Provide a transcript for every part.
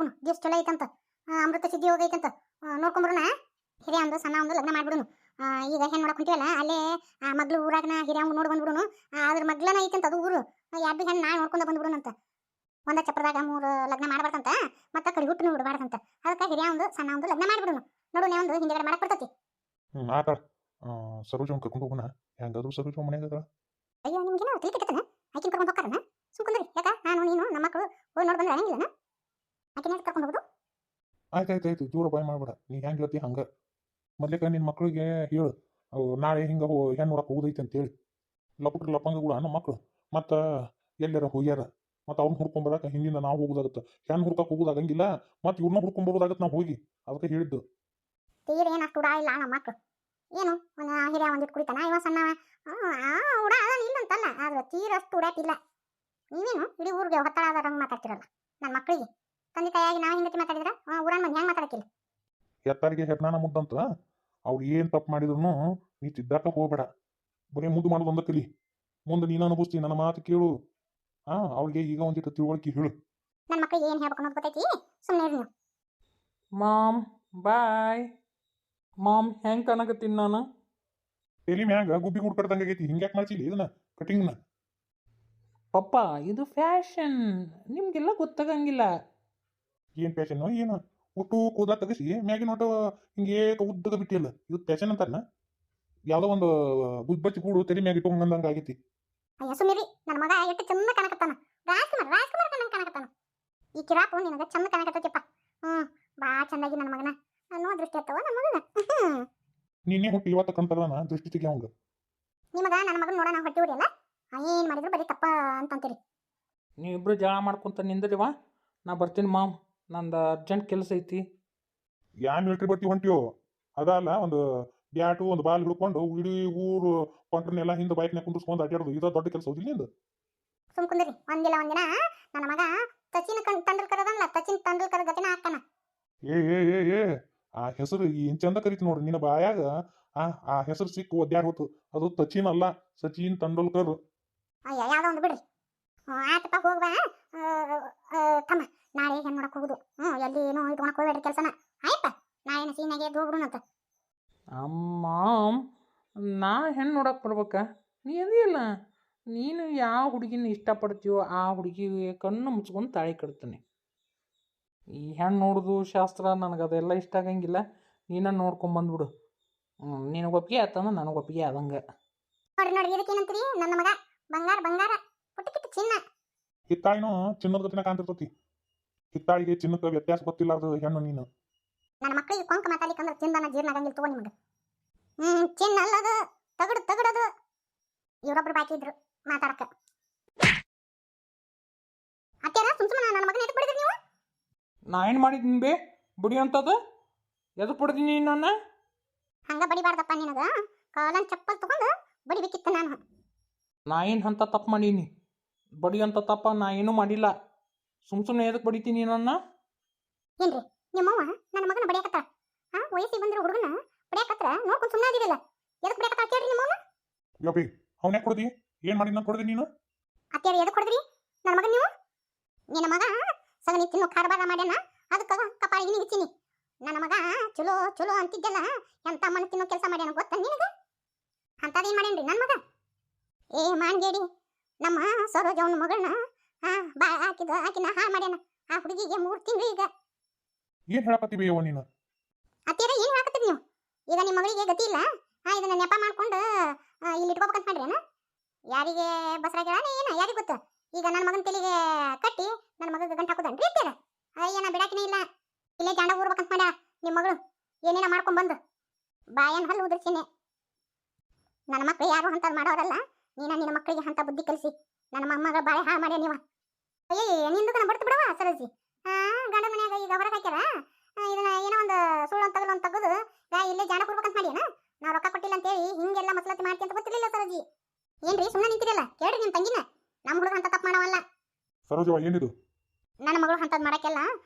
ಹೋಗುನು. ದಿವ್ಸ ಚಲೋ ಐತಂತ, ಅಮೃತ ಸಿದ್ಧಿ ಹೋಗೈತಂತ, ನೋಡ್ಕೊಂಬರೋಣ. ಹಿರಿಯ ಒಂದು ಸಣ್ಣ ಒಂದು ಲಗ್ನ ಮಾಡ್ಬಿಡುನು. ಈಗ ಹೆಣ್ಣು ನೋಡಕ್ ಹೊಂಟಿವಲ್ಲ, ಅಲ್ಲೇ ಮಗ್ಳು ಊರಾಗನ ಹಿರಿಯ ನೋಡಿ ಬಂದ್ಬಿಡುನು. ಅದ್ರ ಮಗ್ಲನ ಐತಂತ ಅದು ಊರು. ಎರಡು ಹೆಣ್ಣು ನಾ ನೋಡ್ಕೊಂಡ ಬಂದ್ಬಿಡುನಂತ. ಒಂದ ಚಪ್ರದಾಗ 3 ಲಗ್ನ ಮಾಡ್ಬಾರ್ದಂತ, ಮತ್ತೆ ಕಡಿ ಹುಟ್ಟು ಬಿಡಬಾರ್ದಂತ. ಅದಕ್ಕೆ ಹಿರಿಯ ಒಂದು ಸಣ್ಣ ಒಂದು ಲಗ್ನ ಮಾಡ್ಬಿಡುನು. ನೋಡು ನೀ ಒಂದು ಹಿಂದೆಗಡೆ ಮಾಡಕ್ ಬರ್ತೈತಿ. ಆತ ಸರೋಜನ್ ಕರ್ಕೊಂಡು ಹೋಗೋಣ. ಹೆಂಗಾದ್ರು ಸರೋಜ ಮನೆಯಾಗ ಅಯ್ಯೋ ನಿಮ್ಗೇನೋ ತಿಳಿ ಕೆಟ್ಟತನ, ಆಕಿನ ಕರ್ಕೊಂಡು ಹೋಗ್ತಾರನ? ಸುಮ್ಕುಂದ್ರಿ. ಯಾಕ ನಾನು ನೀನು ನಮ್ಮ ಮಕ್ಕಳು ಹೋಗಿ ನೋಡಿ ಬಂದ್ರೆ ಹಂಗಿಲ್ಲನ? ಆಕಿನ ಕರ್ಕೊಂಡು ಹೋಗೋದು. ಆಯ್ತಾಯ್ತಾಯ್ತು, ಜೋರ ಬಾಯ್ ಮಾಡ್ಬೇಡ. ನೀ ಹೆಂಗ್ ಹೇಳ್ತಿ ಹಂಗ. ಮೊದ್ಲೇಕ ನಿನ್ನ ಮಕ್ಳಿಗೆ ಹೇಳು, ನಾಳೆ ಹಿಂಗ ಹೆಣ್ಣು ನೋಡಕ್ ಹೋಗುದೈತಿ ಅಂತೇಳಿ. ಲಪುಟ್ರ ಲಪಂಗಗಳು ನಮ್ಮ ಮಕ್ಳು ಮತ್ತು ಎಲ್ಲಾರ ಹೋಗ್ಯಾರ, ಮತ್ತು ಅವ್ನ ಹುಡ್ಕೊಂಬರಕ ಹಿಂದಿಂದ ನಾವು ಹೋಗೋದಾಗತ್ತ. ಹೆಣ್ಣು ಹುಡ್ಕಕ್ ಹೋಗೋದಾಗಂಗಿಲ್ಲ, ಮತ್ತು ಇವ್ರನ್ನ ಹುಡ್ಕೊಂಬರೋದಾಗತ್ತೆ ನಾವು ಹೋಗಿ. ಅದಕ್ಕೆ ಹೇಳಿದ್ದು. ತೀರ ಏನು ಅಷ್ಟು ಉಡಾ ಇಲ್ಲ ನಮ್ಮ ಮಕ್ಕಳು. ಏನು ಹಿರಿಯ ಒಂದಿಟ್ಟು ಕುಡಿತಾನ, ಇವ ಸಣ್ಣವ. ಉಡಾ ಅದ ಇಲ್ಲಂತಲ್ಲ, ಆದ್ರೆ ತೀರ ಅಷ್ಟು ಉಡಾಟಿಲ್ಲ. ನೀವೇನು ಇಡೀ ಊರಿಗೆ ಹೊತ್ತಳಾದಂಗೆ ಮಾತಾಡ್ತಿರಲ್ಲ ನನ್ನ ಮಕ್ಕಳಿಗೆ. ತಂದೆ ತಾಯಿಯಾಗಿ ನಾವು ಹಿಂಗತಿ ಮಾತಾಡಿದ್ರ ಊರನ್ ಮಂದಿ ಹೆಂಗೆ ಮಾತಾಡಕ್ಕಿಲ್ಲ. ಎತ್ತಾರಿಗೆ ಹೆರ್ನಾನ ಮುದ್ದಂತ. ಅವ್ರು ಏನು ತಪ್ಪು ಮಾಡಿದ್ರು ನೀ ತಿದ್ದಾಕ ಹೋಗ್ಬೇಡ. ಬರೀ ಮುದ್ದು ಮಾಡೋದು ಒಂದ ಕಲಿ. ಮುಂದೆ ನೀನು ಅನುಭವಿಸ್ತಿ. ನನ್ನ ಮಾತು ಕೇಳು. ಅವ್ರಿಗೆ ಈಗ ಒಂದಿಟ್ಟು ತಿಳುವಳಿಕೆ ಹೇಳು. ನನ್ನ ಮಕ್ಕಳಿಗೆ ಏನು ಹೇಳ್ಬೇಕು ಅನ್ನೋದು ಗೊತ್ತೈತಿ. ಸುಮ್ಮನೆ ಇರು ನೀವು. ಮಾಮ್ ಬಾಯ್. ಮಾಮ್ ಹೆಂಗೆ ಕಾಣಕತ್ತೀನಿ ನಾನು? ತಲೆ ಮ್ಯಾಗ ಗುಬ್ಬಿ ಗುಡ್ ಕಟ್ದಂಗೈತಿ. ಹಿಂಗ್ಯಾಕೆ ಮಾಡ್ಸಿಲ್ಲ ಇದನ್ನ ಕಟಿಂಗ್ನ? ಪಪ್ಪ ಇದು ಫ್ಯಾಷನ್, ನಿಮಗೆಲ್ಲ ಗೊತ್ತಾಗಂಗಿಲ್ಲ. ಏನು ಪ್ಯಾಶನ್ ಏನು? ಒಟ್ಟು ಕೂದಲ ತೆಗಿಸಿ ಮ್ಯಾಗಿನ ಒಟ್ಟು ಹಿಂಗೆ ಉದ್ದಗ ಬಿಟ್ಟಿಲ್ಲ. ಇದು ಪ್ಯಾಶನ್ ಅಂತಾರನ? ಯಾವುದೋ ಒಂದು ಗುಬ್ಬಚ್ಚಿ ಗೂಡು ತಲೆ ಮ್ಯಾಗ ಇಟ್ಕೊಂಡಂಗೆ ಆಗೈತಿ. ಅಯ್ಯ ಸುಮ್ಮಿರಿ. ನನ್ನ ಮಗ ಎಷ್ಟು ಚಂದ ಕಾಣಕತ್ತಾನ. ರಾಜ್ಕುಮಾರ್ ಕಾಣಕತ್ತಾನ. ಈ ಕಿರಾಪು ನಿನಗೆ ಚಂದ ಕಾಣಕತ್ತೈತಿಪ್ಪ. ಭಾಳ ಚಂದಾಗಿ ನನ್ನ ಮಗನ ಅನ್ನೋ ದೃಷ್ಟಿ ಆಗ್ತವ ನನ್ನ ಮಗನ. ನೀನೇ ಹುಟ್ಟಿ ಇವತ್ತು ಕಂತಾರನ ದೃಷ್ಟಿ ತೆಗಿ ಅವಂಗ. ನಿಮಗ ನನ್ನ ಮಗನ ನೋಡ ನಾವು ಹೊಟ್ಟಿ ಉರಿಯಲ್ಲ. ಏನು ಮಾಡಿದ್ರು ಬರೀ ತಪ್ಪ ಅಂತಂತೀರಿ. ನೀವಿಬ್ರು ಜಗಳ ಮಾಡ್ಕೊಂತ ನಿಂದ್ರಿವಾ, ನಾ ಬರ್ತೀನಿ ಮಾಮ್. ನಂದು ಅರ್ಜೆಂಟ್ ಕೆಲಸ ಐತಿ. ಯಾ ಮಿಲಿಟ್ರಿ ಬಟ್ಟಿ ಹೊಂಟಿಯೋ ಅದಲ್ಲ, ಒಂದು ಬ್ಯಾಟು ಒಂದು ಬಾಲ್ ಹಿಡ್ಕೊಂಡು ಇಡೀ ಊರು ಕೊಂಟ್ರನ್ನೆಲ್ಲ ಹಿಂದೆ ಬೈಕ್ನಾಗ ಕುಂದಿಸ್ಕೊಂಡು ಅಡ್ಡಾಡೋದು ಇದೋ ದೊಡ್ಡ ಕೆಲಸ ಹೋದಿಲ್ಲ ನಿಂದು. ಸುಮ್ ಕುಂದ್ರಿ. ಒಂದಿಲ್ಲ ಒಂದಿನ ನನ್ನ ಮಗ ಸಚಿನ್ ತೆಂಡೂಲ್ಕರ್ ಅದಲ್ಲ, ಸಚಿನ್ ತೆಂಡೂಲ್ಕರ್ ಗತಿನ ಹಾಕ್ತಾನ. ಏ ಏ ಏ ಏ ಆ ಹೆಸರು ಏನ್ ಚಂದ ಕರಿತು ನೋಡ್ರಿ ನಿನ್ನ ಬಾಯಾಗ. ಆ ಹೆಸರು ಸಿಕ್ಕು ಒದ್ಯಾಡ್ ಹೋತು. ಅದು ಸಚಿನ್ ಅಲ್ಲ, ಸಚಿನ್ ತೆಂಡೂಲ್ಕರ್. ಅಯ್ಯ ಯಾವ್ದೋ ಒಂದು ಬಿಡ್ರಿ. ಆತಪ್ಪ ಹೋಗ್ಬಾ. ತಮ್ಮ ನಾಳೆ ಹೆಣ್ಣು ನೋಡಕ್ ಹೋಗುದು. ಎಲ್ಲಿ ಏನೋ ಇಟ್ಕೊಳಕ್ ಹೋಗ್ಬೇಡ್ರಿ ಕೆಲಸನ. ಆಯ್ತಾ ನಾಳೆನ ಸೀನಾಗೆ ಎದ್ದು ಹೋಗ್ಬಿಡುನಂತ. ಮಾಮ್, ನಾ ಹೆಣ್ಣು ನೋಡಕ್ಕೆ ಬರ್ಬೇಕಾ? ನೀ ಅದಿಯಲ್ಲ, ನೀನು ಯಾವ ಹುಡುಗಿನ ಇಷ್ಟಪಡ್ತೀವೋ ಆ ಹುಡುಗಿಗೆ ಕಣ್ಣು ಮುಚ್ಕೊಂಡು ತಾಳಿ ಕಟ್ತೀನಿ. ಈ ಹೆಣ್ಣು ನೋಡೋದು ಶಾಸ್ತ್ರ ನನಗೆ ಅದೆಲ್ಲ ಇಷ್ಟ ಆಗಂಗಿಲ್ಲ. ನೀನ ನೋಡ್ಕೊಂಬಂದ್ಬಿಡು. ನಿನಗೆ ಒಪ್ಪಿಗೆ ಆತಂದ್ರೆ ನನಗೆ ಒಪ್ಪಿಗೆ ಆದಂಗೆ. ನೋಡ್ರಿ ನೋಡ್ರಿ, ಇದಕ್ಕೇನಂತೀರಿ? ನನ್ನ ಮಗ ಬಂಗಾರ ಬಂಗಾರ ಪುಟ್ಟಕಿಟ್ಟು ಚಿನ್ನ. ಹಿತ್ತಾಳಿನೂ ಚಿನ್ನದ ಗತಿನ ಕಾಣ್ತಿರ್ತತಿ. ಹಿತ್ತಾಳಿಗೆ ಚಿನ್ನಕ್ಕೆ ವ್ಯತ್ಯಾಸ ಗೊತ್ತಿಲ್ಲಾರ್ದು ಹೆಣ್ಣು ನೀನು. ನನ್ನ ಮಕ್ಕಳಿಗೆ ಕೊಂಕ ಮಾತಾಡ್ಲಿಕ್ಕಂದ್ರೆ ಚಿಂದನ ಜೀರ್ಣ ಆಗಂಗಿಲ್ಲ ತಗೋ ನಿಮಗೆ. ಚಿನ್ನ ಅಲ್ಲದು, ತಗಡದು. ಇವರೊಬ್ರು ಬಾಕಿ ಇದ್ರು ಮಾತಾಡಕ. ಅತ್ಯಾರ ಸುಮ್ಸುಮ್ಮನ ನನ್ನ ಮಗನ ಎದಕ್ಕೆ ಬಿಡಿದ್ರಿ ನೀವು? ನಾ ಏನು ಮಾಡಿದ್ದೀನಿ ಬೇ ಬುಡಿ ಅಂತದ? ಎದಕ್ಕೆ ಬಿಡ್ತೀನಿ ನನ್ನ? ಹಂಗ ಬಡಿಬಾರ್ದಪ್ಪ ನಿನಗ. ಕಾಲನ್ ಚಪ್ಪಲ್ ತಗೊಂಡು ಬಡಿಬೇಕಿತ್ತು ನಾನು. ನಾ ಏನು ಅಂತ ತಪ್ಪು ಮಾಡೀನಿ? ಬಡಿ ಅಂತ ತಪ್ಪ ನಾ ಏನೂ ಮಾಡಿಲ್ಲ. ಸುಮ್ಮನೆ ಎದಕ್ಕೆ ಬಡಿತೀನಿ ನನ್ನ? ಏನ್ರಿ ನಿಮ್ಮವ್ವ ನನ್ನ ಮಗನ ಬಡಿಯಾಕತ್ತ? ವಯಸ್ಸಿಗೆ ಬಂದಿರೋ ಹುಡುಗನ ಬಡಿಯಾಕತ್ರ ನೋಡ್ಕೊಂಡು ಸುಮ್ಮನೆ ಆಗಿರಲ್ಲ. ಎದಕ್ಕೆ ಬಡಿಯಾಕತ್ತ ಕೇಳ್ರಿ ನಿಮ್ಮವ್ವ? ಯೋಪಿ ಅವನೇ ಕೊಡ್ದಿ? ಏನ್ ಮಾಡಿ ನಾನು ಕೊಡ್ದಿ ನೀನು? ಅತ್ಯಾರ ಎದಕ್ಕೆ ಕೊಡಿದ್ರಿ ನನ್ನ ಮಗನ ನೀವು? ನಿನ್ನ ಮಗ ಸಗಣಿ ತಿನ್ನು ಕಾರ್ಬಾರ ಮಾಡ್ಯಾನ, ಅದಕ್ಕೆ ಕಪಾಳಿಗೆ ನಿಗಿತೀನಿ. ನನ್ನ ಮಗ ಚಲೋ ಚಲೋ ಅಂತಿದ್ದೆಲ್ಲ ಎಂತ ಮಣ್ಣು ತಿನ್ನೋ ಕೆಲಸ ಮಾಡ್ಯಾನ ಗೊತ್ತ ನಿನಗೆ? ಅಂತದೇನು ಮಾಡ್ಯಾನ್ರಿ ನನ್ನ ಮಗ? ಏ ಮಾನ್ಗೇಡಿ, ನಮ್ಮ ಸರೋಜವನ ಮಗಳನ್ನ ಬಾ ಆಕಿನ ಹಾಳು ಮಾಡ್ಯಾನ. ಆ ಹುಡುಗಿಗೆ 3 ತಿಂಗಳು ಈಗ. ಏನ್ ಹೇಳಕತ್ತಿ ಬೇಯವ್ವ ನೀನು? ಅತ್ತೀರ ಏನು ಹೇಳಕತ್ತೀರಿ ನೀವು? ಈಗ ನಿಮ್ಮ ಮಗಳಿಗೆ ಗತಿ ಇಲ್ಲ, ಇದನ್ನ ನೆಪ ಮಾಡ್ಕೊಂಡು ಇಲ್ಲಿ ಇಟ್ಕೋಬೇಕಂತ ಮಾಡ್ರಿ. ಯಾರಿಗೆ ಬಸರಾಗ್ಯಾಳ ಏನ ಯಾರಿಗೆ ಗೊತ್ತ? ಈಗ ನನ್ನ ಮಗನ ತಲೆಗೆ ಕಟ್ಟಿ ನನ್ನ ಮಗಗೆ ಗಂಟು ಹಾಕೋದನ್ರಿ ಅತ್ತೀರ? ಅಯ್ಯನ ಬಿಡಾಕಿನ ಇಲ್ಲ, ಇಲ್ಲೇ ಜಾಂಡ ಊರ್ಬೇಕಂತ ಮಾಡ್ಯ ನಿಮ್ಮ ಮಗಳು. ಏನೇನ ಮಾಡ್ಕೊಂಡ್ ಬಂದು ಬಾಯನ್ ಹಲ್ಲು ಉದುರ್ಸಿನಿ. ನನ್ನ ಮಕ್ಳು ಯಾರು ಅಂತದ್ ಮಾಡೋರಲ್ಲ. ನಿನ್ನ ಮಕ್ಕಳಿಗೆ ಅಂತ ಬುದ್ಧಿ ಕಲಿಸಿ ನನ್ನ ಮೊಮ್ಮಗ ಬಾಳೆ ಹಾಳು ಮಾಡ್ಯ ನೀವ. ಅಯ್ಯ ನಿಂದು ಬಡ್ತು ಬಿಡವ ಸರೋಜಿ. ಗಂಡ ಮನ್ಯಾಗ ಈಗ ಹೊರಗೆ ಹಾಕ್ಯಾರ. ಇದನ್ನ ಏನೋ ಒಂದು ಸುಳ್ಳು ಅಂತ ತೆಗೆದು ಇಲ್ಲೇ ಜಾಣ ಕೊಡ್ಬೇಕಂತ ಮಾಡ್ಯಾನ. ನಾವು ರೊಕ್ಕ ಕೊಟ್ಟಿಲ್ಲ ಅಂತೇಳಿ ಹಿಂಗೆಲ್ಲ ಮಸಲತಿ ಮಾಡ್ತಿ ಅಂತ ಗೊತ್ತಿರಲಿಲ್ಲ ಸರೋಜಿ. ಏನ್ರಿ ಸುಮ್ಮನೆ ನಿಂತಿರಲ್ಲ? ಕೇಳ್ರಿ ನಿಮ್ಮ ತಂಗಿನ. ನಮ್ಮ ಹುಡುಗ ಅಂತ ತಪ್ಪು ಮಾಡವಲ್ಲ. ಸರೋಜವ ಏನಿದು? ನನ್ನ ಮಗಳು ಅಂತದ್ ಮಾಡಕ್ಕೆಲ್ಲ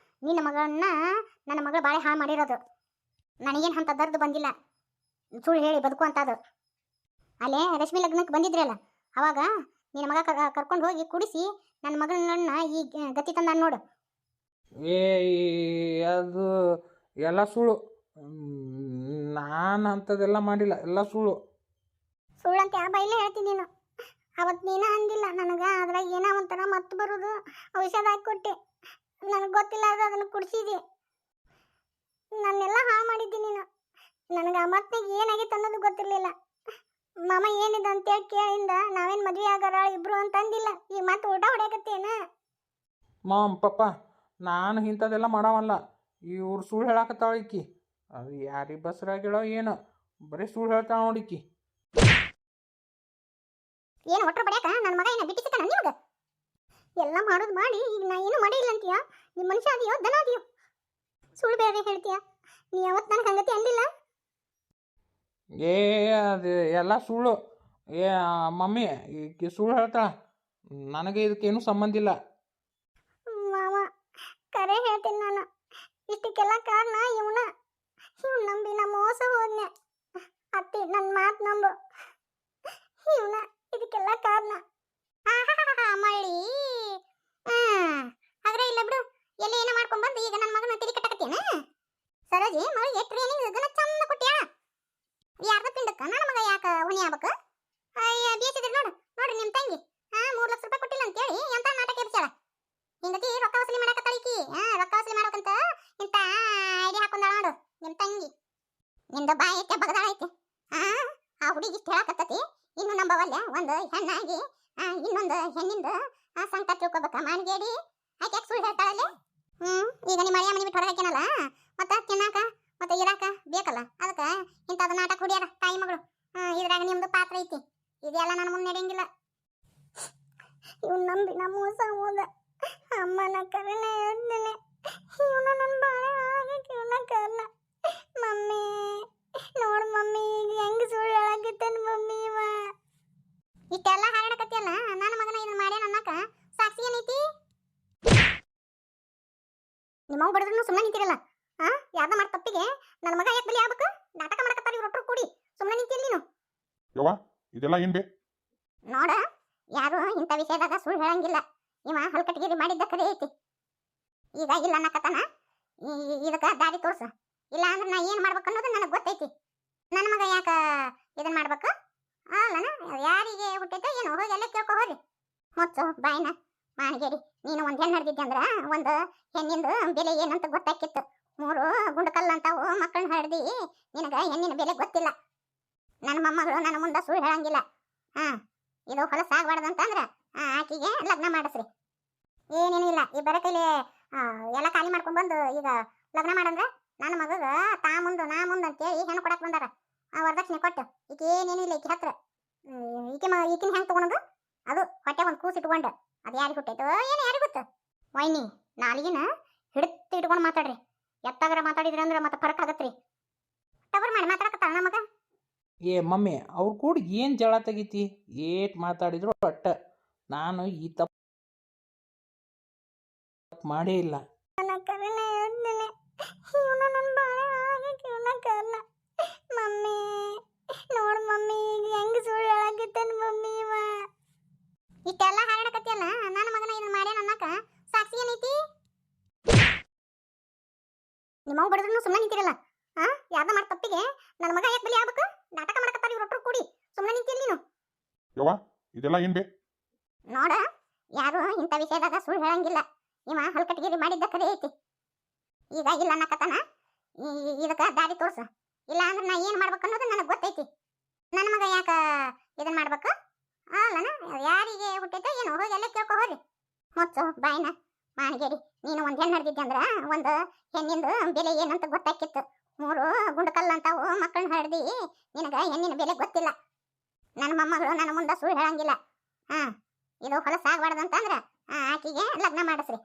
ನಿನ್ನ ಮಗಳನ್ನ ನನ್ನ ಮಗಳು ಬಾಳೆ ಹಾಳು ಮಾಡಿರೋದು. ನನಗೇನು ಅಂತ ದರ್ದು ಬಂದಿಲ್ಲ, ಸುಳ್ಳು ಹೇಳಿ ಬದುಕು ಅಂತದು. ಅಲ್ಲೇ ರಶ್ಮಿ ಲಗ್ನಕ್ಕೆ ಬಂದಿದ್ರಲ್ಲ, ಅವಾಗ ನಿನ್ನ ಮಗ ಕರ್ಕೊಂಡು ಹೋಗಿ ಕುಡಿಸಿ ನನ್ನ ಮಗಳನ್ನ ಈ ಗತಿ ತಂದ ನೋಡು. ಏ ಅದು ಎಲ್ಲ ಸುಳ್ಳು. ನಾನು ಅಂಥದ್ದೆಲ್ಲ ಮಾಡಿಲ್ಲ, ಎಲ್ಲ ಸುಳ್ಳು. ಸುಳ್ಳಂತ ಯಾವ ಬೈಲೆ ಹೇಳ್ತೀನಿ ನೀನು. ಅವತ್ತು ನೀನು ಅಂದಿಲ್ಲ ನನಗೆ ಅದ್ರಾಗ ಏನೋ ಒಂಥರ ಮತ್ತೆ ಬರೋದು ಔಷಧ ಹಾಕಿ ಕೊಟ್ಟೆ. ನನಗೆ ಗೊತ್ತಿಲ್ಲ ಅದು ಅದನ್ನು ಕುಡಿಸಿದೆ. ನನ್ನೆಲ್ಲ ಹಾಳು ಮಾಡಿದ್ದೀನಿ ನೀನು. ನನಗೆ ಆ ಮತ್ನಾಗ ಏನಾಗಿತ್ತು ಅನ್ನೋದು ಗೊತ್ತಿರಲಿಲ್ಲ. ಮಾಮ ಏನಿದೆ ಅಂತೇಳಿ ಕೇಳಿಂದ ನಾವೇನು ಮದುವೆ ಆಗಾರ ಇಬ್ರು ಅಂತ ಅಂದಿಲ್ಲ. ಈಗ ಮತ್ತೆ ಊಟ ಹೊಡ್ಯಾಕತ್ತೇನ? ಮಾಮ್ ಪಪ್ಪ, ನಾನು ಇಂಥದ್ದೆಲ್ಲ ಮಾಡವಲ್ಲ. ಇವ್ರು ಸುಳ್ಳು ಹೇಳಕತ್ತಾಳ ಈಕಿ. ಅದು ಯಾರಿಗೆ ಬಸ್ರಾಗಿಳೋ ಏನೋ, ಬರೀ ಸುಳ್ಳು ಹೇಳ್ತಾಳ ನೋಡಿಕಿ. ಏನು ಒಟ್ಟರು ಬಡ್ಯಾಕ ನನ್ನ ಮಗ ಏನ ಬಿಟ್ಟಿಸಿತಾನ ನಿಮ್ಗೆ? ಎಲ್ಲ ಮಾಡೋದು ಮಾಡಿ ಈಗ ನಾ ಏನು ಮಾಡಿಲ್ಲ ಅಂತೀಯ? ನಿಮ್ಮ ಮನುಷ್ಯ ಅದೆಯೋ ದನ ಅದೆಯೋ? ಸುಳ್ಳು ಬೇರೆ ಹೇಳ್ತೀಯ. ನೀ ಯಾವತ್ತು ನನ್ನ ಸಂಗತಿ ಅಂದಿಲ್ಲ. ಏ ಅದು ಎಲ್ಲ ಸುಳ್ಳು. ಏ ಮಮ್ಮಿ, ಈಕಿ ಸುಳ್ಳು ಹೇಳ್ತಾಳ. ನನಗೆ ಇದಕ್ಕೇನು ಸಂಬಂಧ ಇಲ್ಲ. ಮಾವ, ಕರೆ ಹೇಳ್ತೀನಿ ನಾನು. ಇಷ್ಟಕ್ಕೆಲ್ಲ ಕಾರಣ ಇವನ. ಇವ್ನು ನಂಬಿ ನಾ ಮೋಸ ಹೋದ್ನೆ. ಅತ್ತಿ ನನ್ನ ಮಾತು ನಂಬು. ಇವನ ಇದಕ್ಕೆಲ್ಲ ಕಾರಣ. ಮಳ್ಳಿ ಆದ್ರೆ ಇಲ್ಲ ಬಿಡು. ಎಲ್ಲಿ ಏನೋ ಮಾಡ್ಕೊಂಡ್ ಬಂದು ಈಗ ನನ್ನ ಮಗನ ತಿರಿ ಕಟ್ಟಕತ್ತೇನ? ಸರೋಜಿ ಮಳಿಗೆ ಟ್ರೈನಿಂಗ್ ಗನ ಚಂದ ಕೊಟ್ಟ್ಯಾ. ಯಾರ್ದ ಪಿಂಡಕ್ಕ ನನ್ನ ಮಗ ಯಾಕ ಹುಣಿ ಆಗ್ಬೇಕು? ಅಯ್ಯ ಬೇಸಿದ್ರಿ ನೋಡು ನೋಡ್ರಿ ನಿಮ್ಮ ತಂಗಿ 3 ಲಕ್ಷ ರೂಪಾಯಿ ಕೊಟ್ಟಿಲ್ಲ ಅಂತೇಳಿ ಎಂತ ನಾಟಕ ಎಬ್ಸ್ಯಾಳ. ಹಿಂಗತಿ ರೊಕ್ಕ ವಸೂಲಿ ಮಾಡಕತ್ತಾಳ ಈಕಿ. ರೊಕ್ಕ ವಸೂಲಿ ಮಾಡ್ಬೇಕಂತ ಇಂತ ಐಡಿಯಾ ಹಾಕೊಂಡಾಳ ನೋಡು ನಿಮ್ಮ ತಂಗಿ. ನಿಂದ ಬಾಯಿ ಐತೆ ಬಗದಾಳ ಐತೆ. ಆ ಹುಡುಗಿ ಇಷ್ಟ ಹೇಳಕತ್ತತಿ. ಇನ್ನು ನಂಬವಲ್ಲ ಒಂದು ಹೆಣ್ಣಾಗಿ ಇನ್ನೊಂದು ಹೆಣ್ಣಿಂದ ಸಂಕಟ ತಿಳ್ಕೊಬೇಕ ಮಾನ್ಗೇಡಿ. ಆಕೆ ಸುಳ್ಳು ಹೇಳ್ತಾಳಲ್ಲಿ. ಈಗ ನಿಮ್ಮ ಮನೆ ಬಿಟ್ಟು ಹೊರಗೆ ಹಾಕ್ಯಾನಲ್ಲ, ಮತ್ತೆ ತಿನ್ನಾಕ ಮತ್ತೆ ಇರಾಕ ಬೇಕಲ್ಲ. ಅದಕ್ಕೆ ಇಂಥದ್ದು ನಾಟಕ ಹುಡಿಯಾರ ತಾಯಿ ಮಗಳು. ಇದ್ರಾಗ ನಿಮ್ದು ಪಾತ್ರ ಐತಿ. ಇದೆಲ್ಲ ನಾನು ಮುಂದೆ ನಡೆಯಂಗಿಲ್ಲ. ಇವ್ನು ನಂಬಿ ನಾ ಮೋಸ ಹೋದ. ಅಮ್ಮನ ಕರೆನ ಹೇಳ್ತೇನೆ. ಇವನ ನನ್ನ ಬಾಳೆ ಆಗಕ್ಕೆ ಇವನ ಕಾರಣ. ಮಮ್ಮಿ ನೋಡು ಮಮ್ಮಿ, ಈಗ ಹೆಂಗ್ ಸುಳ್ಳು ಹೇಳಕತ್ತೇನೆ ಮಮ್ಮಿ. ಇವ ಇಷ್ಟೆಲ್ಲ ಹಾರಾಡಕತ್ತಿಯಲ್ಲ, ನನ್ನ ಮಗನ ಇದನ್ನ ಮಾಡ್ಯಾನ ಅನ್ನಕ ಸಾಕ್ಷಿ ಏನೈತಿ? ನಿಮ್ಮವ್ ಬಡಿದ್ರು ಸುಮ್ಮನೆ ನಿಂತಿರಲ್ಲ. ಯಾವ್ದ ಮಾಡಿ ತಪ್ಪಿಗೆ ನನ್ನ ಮಗ ಯಾಕೆ ಬಲಿ ಆಗ್ಬೇಕು? ನಾಟಕ ಮಾಡಕತ್ತಾರ ಇವ್ರೊಟ್ಟರು ಕೂಡಿ. ಸುಮ್ಮನೆ ನಿಂತಿಲ್ಲ ನೀನು. ಯವ್ವ ಇದೆಲ್ಲ ಏನ್ ಬೇ? ನೋಡ, ಯಾರು ಇಂಥ ವಿಷಯದಾಗ ಸುಳ್ಳು ಹೇಳಂಗಿಲ್ಲ. ಇವ ಹಲ್ಕಟ್ಟಿಗಿರಿ ಮಾಡಿದ್ದ ಕರೆ ಐತಿ. ಈಗ ಇಲ್ಲ ಅನ್ನಕತ್ತಾನ. ಇದಕ್ಕೆ ದಾರಿ ತೋರ್ಸ. ಇಲ್ಲ ಅಂದ್ರೆ ನಾ ಏನ್ ಮಾಡ್ಬೇಕು ಅನ್ನೋದು ನನಗೆ ಗೊತ್ತೈತಿ. ನನ್ನ ಮಗ ಯಾಕ ಇದನ್ನ ಮಾಡ್ಬೇಕು? ಅಲ್ಲನ ಯಾರಿಗೆ ಹುಟ್ಟೈತೋ ಏನೋ ಹೋಗಿ ಎಲ್ಲ ಕೇಳ್ಕೊ ಹೋರಿ. ಮೊಚ್ಚು ಬಾಯಿನ ಮಾನಗೇರಿ. ನೀನು ಒಂದು ಹೆಣ್ಣು ಹಡ್ದಿದ್ದೆ ಅಂದ್ರ ಒಂದು ಹೆಣ್ಣಿಂದು ಬೆಲೆ ಏನಂತ ಗೊತ್ತಾಕಿತ್ತು. 3 ಗುಂಡಕಲ್ಲು ಅಂತಾವು ಮಕ್ಕಳನ್ನ ಹಡ್ದಿ ನಿನಗ ಹೆಣ್ಣಿನ ಬೆಲೆ ಗೊತ್ತಿಲ್ಲ. ನನ್ನ ಮೊಮ್ಮಗಳು ನನ್ನ ಮುಂದೆ ಸುಳ್ಳು ಹೇಳಂಗಿಲ್ಲ. ಇದು ಹೊಲಸಾಗಬಾರ್ದಂತಂದ್ರ ಆಕಿಗೆ ಲಗ್ನ ಮಾಡಿಸ್ರಿ. ಏನೇನು ಇಲ್ಲ. ಈ ಬರ ಕೈಲಿ ಎಲ್ಲ ಖಾಲಿ ಮಾಡ್ಕೊಂಡ್ ಬಂದು ಈಗ ಲಗ್ನ ಮಾಡಂದ್ರ ನನ್ನ ಮಗಗ ತಾ ಮುಂದು ನಾ ಮುಂದೆ ಅಂತೇಳಿ ಹೆಣ್ಣು ಕೊಡಕ್ ಬಂದಾರ. ವರದಕ್ಷಿಣೆ ಕೊಟ್ಟು ಈಕೆ ಏನೇನು ಇಲ್ಲ ಈಕೆ ಹತ್ರ. ಈಕಿನ ಹೆಂಗೆ ತಗೊಳೋದು? ಅದು ಹೊಟ್ಟೆ ಒಂದು ಕೂಸಿ ಇಟ್ಕೊಂಡು ಅದು ಯಾರಿಗೆ ಹುಟ್ಟೈತೋ ಏನು ಯಾರಿಗೆ ಗೊತ್ತು? ವೈನಿ ನಾಲಿಗಿನ ಹಿಡಿತು ಇಟ್ಕೊಂಡು ಮಾತಾಡ್ರಿ. ಎತ್ತಾಗರ ಮಾತಾಡಿದ್ರಿ ಅಂದ್ರೆ ಮತ್ತೆ ಫರಕ್ ಆಗತ್ರಿ. ಟಬರ್ ಮಾಡಿ ಮಾತಾಡಕತ್ತಾಳ ನಮ್ಮ ಮಗ. ಏ ಮಮ್ಮಿ, ಅವ್ರು ಕೂಡ ಏನು ಜಳ ತೆಗಿತಿ? ಏಟ್ ಮಾತಾಡಿದ್ರು ಅಟ್ಟ. ನಾನು ಈ ತಪ್ಪು ಮಾಡೇ ಇಲ್ಲ. ನನ್ನ ಕರೆನ ಹೇಳ್ತೇನೆ. ಇವನ ನನ್ನ ಬಾಳೆ ಆಗಕ್ಕೆ ಇವನ ಕಾರಣ. ಮಮ್ಮಿ ನೋಡು ಮಮ್ಮಿ, ಈಗ ಹೆಂಗ್ ಸುಳ್ಳು ಹೇಳಕತ್ತೇನೆ ಮಮ್ಮಿ. ಇವ ಇಷ್ಟೆಲ್ಲ ಹಾರಾಡಕತ್ತಿಯಲ್ಲ, ನನ್ನ ಮಗನ ಇದನ್ನ ಮಾಡ್ಯಾನ ಅನ್ನಕ ಸಾಕ್ಷಿ ಏನೈತಿ? ನಿಮ್ಮವ್ ಬಡಿದ್ರು ಸುಮ್ಮನೆ ನಿಂತಿರಲ್ಲ. ಯಾವ್ದ ಮಾಡಿ ತಪ್ಪಿಗೆ ನನ್ನ ಮಗ ಯಾಕೆ ಬಲಿ ಆಗ್ಬೇಕು? ನಾಟಕ ಮಾಡಕತ್ತಾರ ಇವ್ರೊಟ್ಟರು ಕೂಡಿ. ಸುಮ್ಮನೆ ನಿಂತಿಲ್ಲ ನೀನು. ಯವ್ವ ಇದೆಲ್ಲ ಏನ್ ಬೇ? ನೋಡ, ಯಾರು ಇಂಥ ವಿಷಯದಾಗ ಸುಳ್ಳು ಹೇಳಂಗಿಲ್ಲ. ಇವ ಹಲ್ಕಟ್ಟಿಗಿರಿ ಮಾಡಿದ್ದ ಕರೆ ಐತಿ. ಈಗ ಇಲ್ಲ ಅನ್ನಕತ್ತಾನ. ಇದಕ್ಕೆ ದಾರಿ ತೋರ್ಸ. ಇಲ್ಲ ಅಂದ್ರೆ ನಾ ಏನ್ ಮಾಡ್ಬೇಕು ಅನ್ನೋದು ನನಗೆ ಗೊತ್ತೈತಿ. ನನ್ನ ಮಗ ಯಾಕ ಇದನ್ನ ಮಾಡ್ಬೇಕು? ಅಲ್ಲನ ಯಾರಿಗೆ ಹುಟ್ಟೈತೋ ಏನೋ ಹೋಗಿ ಎಲ್ಲ ಕೇಳ್ಕೊ ಹೋರಿ. ಮೊಚ್ಚು ಬಾಯಿನ ಮಾನಗೇರಿ. ನೀನು ಒಂದು ಹೆಣ್ಣು ಹಡ್ದಿದ್ದೆ ಅಂದ್ರ ಒಂದು ಹೆಣ್ಣಿಂದು ಬೆಲೆ ಏನಂತ ಗೊತ್ತಾಕಿತ್ತು. 3 ಗುಂಡಕಲ್ಲು ಅಂತಾವು ಮಕ್ಕಳನ್ನ ಹಡ್ದಿ ನಿನಗ ಹೆಣ್ಣಿನ ಬೆಲೆ ಗೊತ್ತಿಲ್ಲ. ನನ್ನ ಮೊಮ್ಮಗಳು ನನ್ನ ಮುಂದೆ ಸುಳ್ಳು ಹೇಳಂಗಿಲ್ಲ. ಇದು ಹೊಲಸಾಗಬಾರ್ದಂತಂದ್ರ ಆಕಿಗೆ ಲಗ್ನ ಮಾಡಿಸ್ರಿ.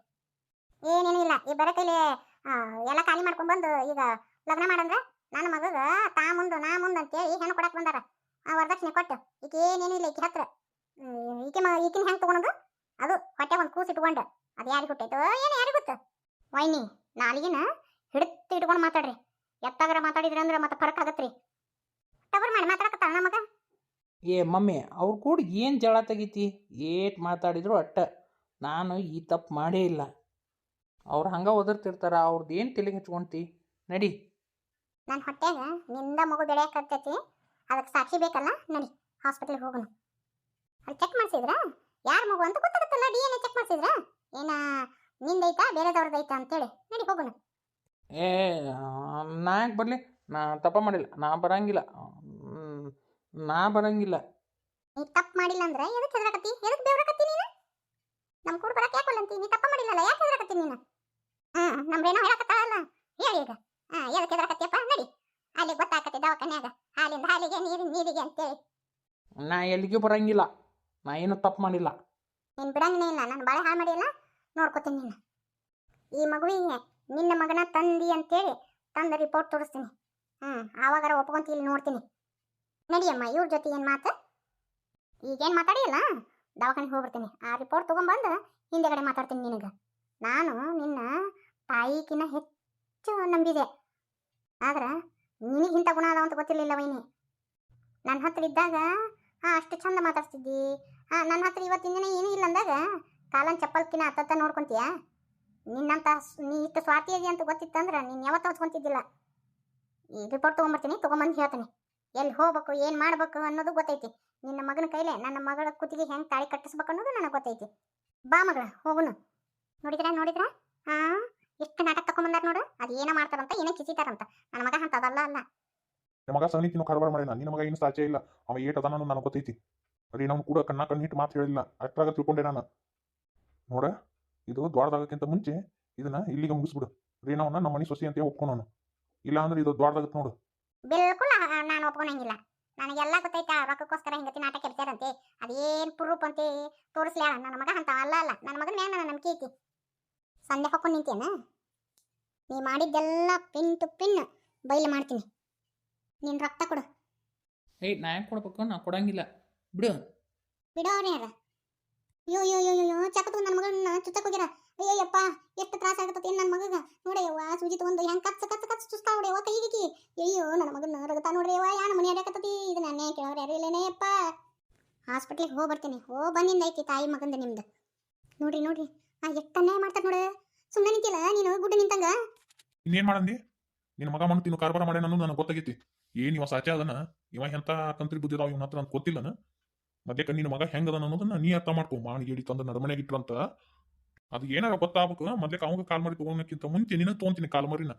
ಏನೇನು ಇಲ್ಲ. ಈ ಬರ ಕೈಲಿ ಎಲ್ಲ ಖಾಲಿ ಮಾಡ್ಕೊಂಡ್ ಬಂದು ಈಗ ಲಗ್ನ ಮಾಡಂದ್ರ ನನ್ನ ಮಗಗ ತಾ ಮುಂದು ನಾ ಮುಂದೆ ಅಂತೇಳಿ ಹೆಣ್ಣು ಕೊಡಕ್ ಬಂದಾರ. ವರದಕ್ಷಿಣೆ ಕೊಟ್ಟು ಈಕೆ ಏನೇನು ಇಲ್ಲ ಈಕೆ ಹತ್ರ. ಈಕಿನ ಹೆಂಗೆ ತಗೊಳೋದು? ಅದು ಹೊಟ್ಟೆ ಒಂದು ಕೂಸಿ ಇಟ್ಕೊಂಡು ಅದು ಯಾರಿಗೆ ಹುಟ್ಟೈತೋ ಏನು ಯಾರಿಗೆ ಗೊತ್ತು? ವೈನಿ ನಾಲಿಗಿನ ಹಿಡಿತು ಇಟ್ಕೊಂಡು ಮಾತಾಡ್ರಿ. ಎತ್ತಾಗರ ಮಾತಾಡಿದ್ರಿ ಅಂದ್ರೆ ಮತ್ತೆ ಫರಕ್ ಆಗತ್ರಿ. ಟಬರ್ ಮಾಡಿ ಮಾತಾಡಕತ್ತಾಳ ನಮ್ಮ ಮಗ. ಏ ಮಮ್ಮಿ, ಅವ್ರು ಕೂಡ ಏನು ಜಳ ತೆಗಿತಿ? ಏಟ್ ಮಾತಾಡಿದ್ರು ಅಟ್ಟ. ನಾನು ಈ ತಪ್ಪು ಮಾಡೇ ಇಲ್ಲ. ಅವ್ರು ಹಂಗೆ ಒದರ್ತಿರ್ತಾರ, ಅವ್ರದ್ದು ಏನು ತಲೆಗೆ ಹಚ್ಕೊಂತಿ? ನಡಿ. ನನ್ನ ಹೊಟ್ಟೆಗ ನಿಂದ ಮಗು ಬೆಳೆಯಕತ್ತೈತಿ, ಅದಕ್ಕೆ ಸಾಕ್ಷಿ ಬೇಕಲ್ಲ. ನಡಿ ಹಾಸ್ಪಿಟ್ಲಿಗೆ ಹೋಗೋಣ. ಅಲ್ಲಿ ಚೆಕ್ ಮಾಡಿಸಿದ್ರ ಯಾರ ಮಗು ಅಂತ ಗೊತ್ತಾಗುತ್ತಲ್ಲ. DNA ಚೆಕ್ ಮಾಡಿಸಿದ್ರ ಏನ ನಿಂದೈತಾ ಬೇರೆದವ್ರದೈತಾ ಅಂತೇಳಿ. ನಡಿ ಹೋಗೋಣ. ಏ ನಾ ಯಾಕೆ ಬರಲಿ? ನಾ ತಪ್ಪ ಮಾಡಿಲ್ಲ, ನಾ ಬರಂಗಿಲ್ಲ. ನಾ ಬರಂಗಿಲ್ಲ. ನೀ ತಪ್ಪು ಮಾಡಿಲ್ಲ ಅಂದ್ರೆ ಎದಕ್ಕೆ ಹೆದರಕತ್ತಿ? ಎದಕ್ಕೆ ಬೇವರಕತ್ತಿ ನೀನು? ನಮ್ಮ ಕೂಡ ಬರಕ್ಕೆ ಯಾಕೆ ಅಂತಿ? ನೀ ತಪ್ಪ ಮಾಡಿಲ್ಲಲ್ಲ, ಯಾಕೆ ಹೆದರಕತ್ತಿ ನೀನು? ನಮ್ರೇನೋ ಹೇಳಕತ್ತಾಳಲ್ಲ, ಹೇಳಿ ಈಗ. ಎದಕ್ಕೆ ಹೆದರಕತ್ತಿಯಪ್ಪ? ನಡಿ, ಅಲ್ಲಿ ಗೊತ್ತಾಕತಿ ದವಾಖಾನ್ಯಾಗ ಹಾಲಿಂದ ಹಾಲಿಗೆ ನೀರಿನ ನೀರಿಗೆ ಅಂತೇಳಿ. ನಾ ಎಲ್ಲಿಗೂ ಬರಂಗಿಲ್ಲ, ನಾ ಏನು ತಪ್ಪು ಮಾಡಿಲ್ಲ. ನೀನು ಬಿಡಂಗನೇ ಇಲ್ಲ, ನಾನು ಬಾಳೆ ಹಾಳು ಮಾಡಿಲ್ಲ. ನೋಡ್ಕೊತೀನಿ ನಿನ್ನ. ಈ ಮಗುವಿಗೆ ನಿನ್ನ ಮಗನ ತಂದಿ ಅಂತೇಳಿ ತಂದ ರಿಪೋರ್ಟ್ ತೋರಿಸ್ತೀನಿ. ಆವಾಗಾರ ಒಪ್ಕೊಂತ ಇಲ್ಲಿ ನೋಡ್ತೀನಿ. ನಡಿಯಮ್ಮ, ಇವ್ರ ಜೊತೆ ಏನು ಮಾತು? ಈಗೇನು ಮಾತಾಡಿಲ್ಲ, ದವಾಖಾನೆಗೆ ಹೋಗ್ಬಿಡ್ತೀನಿ. ಆ ರಿಪೋರ್ಟ್ ತೊಗೊಂಬಂದು ಹಿಂದೆಗಡೆ ಮಾತಾಡ್ತೀನಿ ನಿನಗೆ. ನಾನು ನಿನ್ನ ತಾಯಿಕಿನ್ನ ಹೆಚ್ಚು ನಂಬಿದೆ, ಆದ್ರೆ ನಿನಗೆ ಇಂಥ ಗುಣ ಅದಾವ ಅಂತ ಗೊತ್ತಿರಲಿಲ್ಲ ವೈನಿ. ನನ್ನ ಹತ್ರ ಇದ್ದಾಗ ಅಷ್ಟು ಚಂದ ಮಾತಾಡ್ತಿದ್ದಿ. ನನ್ನ ಹತ್ರ ಇವತ್ತಿನ ದಿನ ಏನೂ ಇಲ್ಲ ಅಂದಾಗ ಕಾಲನ್ ಚಪ್ಪಲ್ಕಿನ ಹತ್ತತ್ತ ನೋಡ್ಕೊಂತೀಯ. ನಿನ್ನಂತ ನೀ ಇಷ್ಟು ಸ್ವಾರ್ಥಿ ಇದೆ ಅಂತ ಗೊತ್ತಿತ್ತಂದ್ರೆ ನೀನು ಯಾವತ್ತೂ ಹಚ್ಕೊಂತಿದ್ದಿಲ್ಲ. ಈ ರಿಪೋರ್ಟ್ ತೊಗೊಂಬರ್ತೀನಿ, ತೊಗೊಂಬಂದು ಹೇಳ್ತೀನಿ ಎಲ್ಲಿ ಹೋಗ್ಬೇಕು, ಏನು ಮಾಡ್ಬೇಕು ಅನ್ನೋದು ಗೊತ್ತೈತಿ. ನಿನ್ನ ಮಗನ ಕೈಲೇ ನನ್ನ ಮಗಳ ಕುತ್ತಿಗೆ ಹೆಂಗೆ ತಾಳಿ ಕಟ್ಟಿಸ್ಬೇಕು ಅನ್ನೋದು ನನಗೆ ಗೊತ್ತೈತಿ. ಬಾ ಮಗಳ, ಹೋಗುನು. ನೋಡಿದ್ರ ಎಷ್ಟು ನಾಟಕ ತಗೊಂಬಂದಾರ ನೋಡು. ಅದು ಏನೋ ಮಾಡ್ತಾರಂತ, ಏನೋ ಕಿಸಿತಾರಂತ. ನನ್ನ ಮಗ ಅಂತ ಅದಲ್ಲ ಅಲ್ಲ. ನಿನ್ನ ಮಗ ಸನಿತಿನೂ ಕಾರವಾರ ಮಾಡಿಲ್ಲ. ನಿನ್ನ ಮಗ ಏನು ಸಾಚೆ ಇಲ್ಲ. ಅವ ಏಟ್ ಅದಾನ ಅನ್ನೋದು ನನಗೆ ಗೊತ್ತೈತಿ. ರೀನವ್ನು ಕೂಡ ಕಣ್ಣಿಟ್ಟು ಮಾತು ಹೇಳಿಲ್ಲ, ಅಷ್ಟ್ರಾಗ ತಿಳ್ಕೊಂಡೆ ನಾನು. ನೋಡ, ಇದು ದ್ವಾರದಾಗಕ್ಕಿಂತ ಮುಂಚೆ ಇದನ್ನ ಇಲ್ಲಿಗೆ ಮುಗಿಸ್ಬಿಡು. ರೀನವ್ನ ನಮ್ಮ ಮನೆ ಸೊಸಿ ಅಂತ ಒಪ್ಕೊಳೋನು. ಇಲ್ಲ ಅಂದ್ರೆ ಇದು ದ್ವಾರದಾಗತ್ತೆ ನೋಡು. ಬಿಲ್ಕುಲ್ ನಾನು ಒಪ್ಕೊಳಂಗಿಲ್ಲ. ನನಗೆಲ್ಲ ಗೊತ್ತೈತೆ. ರೊಕ್ಕಕ್ಕೋಸ್ಕರ ಹಿಂಗತಿ ನಾಟಕ ಇರ್ತಾರಂತೆ. ಅದೇನು ಪ್ರೂಫ್ ಅಂತ ತೋರಿಸ್ಲಿ. ನನ್ನ ಮಗ ಅಂತ ಅಲ್ಲ. ನನ್ನ ಮಗನ ಮ್ಯಾಗ ನನ್ನ ನಂಬಿಕೆ ಐತಿ. ಸಂದೆ ಹೊಕ್ಕೊಂಡು ನಿಂತೇನ? ನೀ ಮಾಡಿದ್ದೆಲ್ಲ ಪಿನ್ ಟು ಪಿನ್ ಬೈಲು ಮಾಡ್ತೀನಿ. ನೀನು ರಕ್ತ ಕೊಡು. ಏಯ್, ನಾ ಯಾಕೆ ಕೊಡ್ಬೇಕು? ನಾ ಕೊಡಂಗಿಲ್ಲ, ಬಿಡು. ಬಿಡೋರು ಯಾರ? ಅಯ್ಯೋ ಚಕತ್ತು ನನ್ನ ಮಗನ ಚುಚ್ಚಕ್ ಹೋಗ್ಯಾರ. ಅಯ್ಯಪ್ಪ, ಎಷ್ಟು ತ್ರಾಸ ಆಗತ್ತೆ ನನ್ನ ಮಗಗ. ನೋಡ್ಯವ್ವ, ಸೂಜಿ ತಗೊಂಡು ಹೆಂಗೆ ಕಚ್ಚ ಚುಸ್ತಾ ಹೊಡೆಯವ್ವ ಕೈಗೆ. ಅಯ್ಯೋ, ನನ್ನ ಮಗನ ರಗತಾ ನೋಡ್ರಿಯವ್ವ, ಯಾನ ಮನೆ ಅಡ್ಯಾಕತ್ತತಿ. ಇದು ನನ್ನೇ ಕೇಳೋರು ಯಾರು ಇಲ್ಲೇನೇಪ್ಪ. ಹಾಸ್ಪಿಟ್ಲಿಗೆ ಬಂದಿನಿ. ಬಂದಿಂದ ಐತಿ ತಾಯಿ ಮಗಂದ ನಿಮ್ದು. ನೋಡ್ರಿ ಎಷ್ಟು ಅನ್ಯಾಯ ಮಾಡ್ತಾರೆ ನೋಡು. ಸುಮ್ಮನೆ ನಿಂತಿಲ್ಲ ನೀನು ಗುಡ್ಡ ನಿಂತಂಗ. ಇನ್ನೇನ್ ಮಾಡಂದಿ? ನಿನ್ನ ಮಗ ಮಣ್ಣು ತಿನ್ನು ಕಾರ್ಬಾರ ಮಾಡ್ಯಾನ ಅನ್ನೋದು ನನಗೆ ಗೊತ್ತಾಗೈತಿ. ಏನ್ ಇವ ಸಾಚೆ ಅದನ, ಇವ ಎಂತ ಕಂತ್ರಿ ಬುದ್ಧಿದಾವ ಇವನ ಹತ್ರ ಅಂತ ಗೊತ್ತಿಲ್ಲನ. ಮತ್ತೆ ನಿನ್ನ ಮಗ ಹೆಂಗದನ ಅನ್ನೋದನ್ನ ನೀ ಅರ್ಥ ಮಾಡ್ಕೊ. ಮಾಣಿಗೆ ಹಿಡಿ ತಂದು ನಡಮನೆಗೆ ಇಟ್ರಂತ ಅದು ಏನಾರ ಗೊತ್ತಾಗಬೇಕು. ಮೊದ್ಲಕ್ಕೆ ಅವಾಗ ಕಾಲ್ ಮರಿ ತಗೋಣಕ್ಕಿಂತ ಮುಂಚೆ ನಿನ್ನ ತೊಗೊಂತೀನಿ ಕಾಲ್ ಮರಿನ.